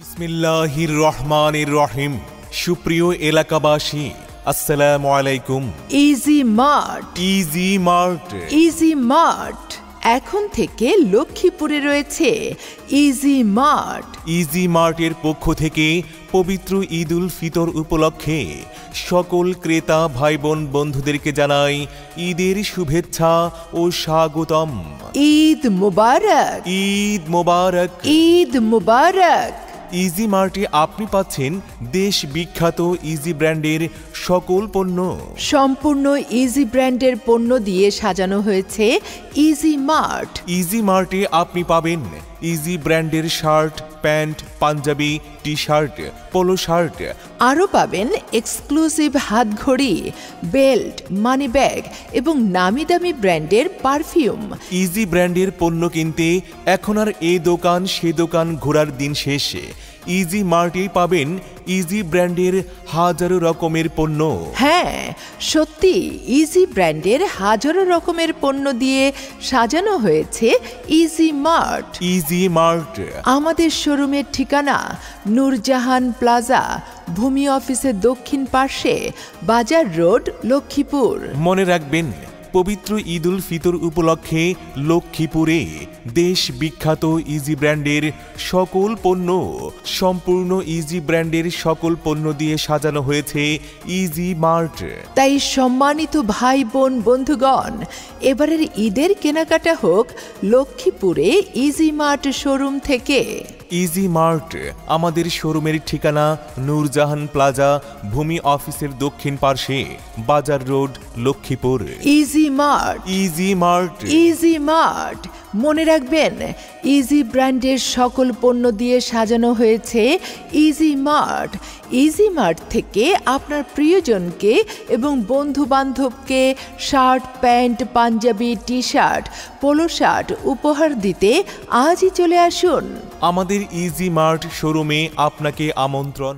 বিসমিল্লাহির রহমানির রহিম। সুপ্রিয় এলাকাবাসী, আসসালামু আলাইকুম। ইজি মার্ট ইজি মার্ট এখন থেকে লক্ষ্মীপুরে রয়েছে ইজি মার্ট। ইজি মার্টের পক্ষ থেকে পবিত্র ঈদ উল ফিতর উপলক্ষে সকল ক্রেতা ভাই বোন বন্ধুদেরকে জানাই ঈদের শুভেচ্ছা ও স্বাগতম। ঈদ মুবারক, ঈদ মোবারক, ঈদ মুবারক। ইজি মার্টে আপনি পাচ্ছেন দেশ বিখ্যাত ইজি ব্র্যান্ডের সকল পণ্য। সম্পূর্ণ ইজি ব্র্যান্ডের পণ্য দিয়ে সাজানো হয়েছে ইজি মার্ট। ইজি মার্টে আপনি পাবেন ইজি ব্র্যান্ডের shirt, pant, panjabi, T shirt, polo shirt. আরও পাবেন এক্সক্লুসিভ হাতঘড়ি, বেল্ট, মানি ব্যাগ এবং নামি দামি ব্র্যান্ডের পারফিউম। ইজি ব্র্যান্ডের পণ্য কিনতে এখন আর এই দোকান সে দোকান ঘোরার দিন শেষে। ইজি মার্টেই পাবেন ইজি ব্র্যান্ডের হাজারো রকমের পণ্য। হ্যাঁ, সত্যি ইজি ব্র্যান্ডের হাজারো রকমের পণ্য দিয়ে সাজানো হয়েছে ইজি মার্ট। ইজি মার্ট আমাদের শোরুমের ঠিকানা নূরজাহান প্লাজা, ভূমি অফিসের দক্ষিণ পার্শ্বে, বাজার রোড, লক্ষ্মীপুর। মনে রাখবেন, পবিত্র ঈদ উল ফিতর উপলক্ষে লক্ষ্মীপুরে দেশ বিখ্যাত ইজি ব্র্যান্ডের সকল পণ্য, সম্পূর্ণ ইজি ব্র্যান্ডের সকল পণ্য দিয়ে সাজানো হয়েছে ইজি মার্ট। তাই সম্মানিত ভাই বোন বন্ধুগণ, এবারের ঈদের কেনাকাটা হোক লক্ষ্মীপুরে ইজি মার্ট শোরুম থেকে। ইজি মার্ট আমাদের শোরুমের ঠিকানা নূরজাহান প্লাজা, ভূমি অফিসের দক্ষিণ পার্শ্বে, বাজার road, Lakshmipur. Easy mart, easy mart, easy mart. মনে রাখবেন, ইজি ব্র্যান্ডের সকল পণ্য দিয়ে সাজানো হয়েছে ইজি মার্ট। ইজি মার্ট থেকে আপনার প্রিয়জনকে এবং বন্ধু বান্ধবকে shirt, pant, panjabi, T shirt, polo shirt উপহার দিতে আজই চলে আসুন আমাদের ইজি মার্ট শোরুমে। আপনাকে আমন্ত্রণ।